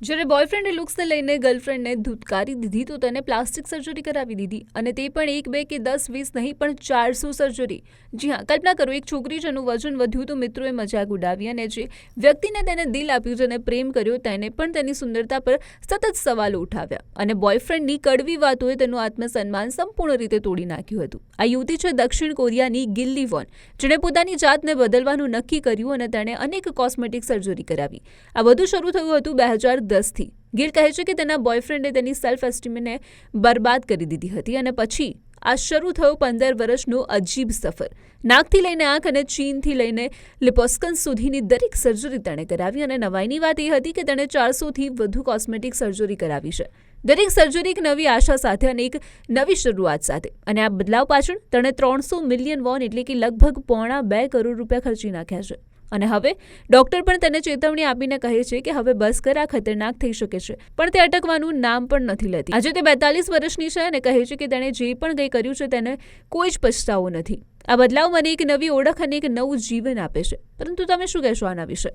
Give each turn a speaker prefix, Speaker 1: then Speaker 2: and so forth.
Speaker 1: જ્યારે બોયફ્રેન્ડે લુક્સને લઈને ગર્લફ્રેન્ડને ધૂતકારી દીધી તો તેને પ્લાસ્ટિક સર્જરી કરાવી દીધી અને તે પણ 1, 2 કે 10, 20 નહીં પણ 400 સર્જરી। જી હા, કલ્પના કરો, એક છોકરી જેનું વજન વધ્યું તો મિત્રોએ મજાક ઉડાવી અને જે વ્યક્તિને તેને દિલ આપ્યું, જેને પ્રેમ કર્યો, તેને પણ તેની સુંદરતા પર સતત સવાલો ઉઠાવ્યા અને બોયફ્રેન્ડની કડવી વાતોએ તેનું આત્મસન્માન સંપૂર્ણ રીતે તોડી નાખ્યું હતું। આ યુવતી છે દક્ષિણ કોરિયાની ગિલ્લી વોન, જેણે પોતાની જાતને બદલવાનું નક્કી કર્યું અને તેણે અનેક કોસ્મેટિક સર્જરી કરાવી। આ બધું શરૂ થયું હતું 2010થી। ગિલ કહે છે કે તેના બોયફ્રેન્ડે તેની સેલ્ફ એસ્ટીમને બરબાદ કરી દીધી હતી અને પછી આ શરૂ થયો 15 વર્ષનો અજીબ સફર। નાકથી લઈને આંખ અને ચીનથી લઈને લિપોસ્કન સુધીની દરેક સર્જરી તેણે કરાવી અને નવાઈની વાત એ હતી કે તેણે 400થી વધુ કોસ્મેટિક સર્જરી કરાવી છે। દરેક સર્જરી એક નવી આશા સાથે અને એક નવી શરૂઆત સાથે, અને આ બદલાવ પાછળ તેણે 300 મિલિયન વોન એટલે કે લગભગ $2.25 કરોડ ખર્ચી નાખ્યા છે। અને હવે ડોક્ટર પણ તેને ચેતવણી આપીને કહે છે કે હવે બસ કર, આ ખતરનાક થઈ શકે છે, પણ તે અટકવાનું નામ પણ નથી લેતી। આજે તે 42 વર્ષની છે અને કહે છે કે તેણે જે પણ કંઈ કર્યું છે તેને કોઈ જ પછતાવો નથી। આ બદલાવ મને એક નવી ઓળખ અને એક નવું જીવન આપે છે। પરંતુ તમે શું કહેશો આના વિશે?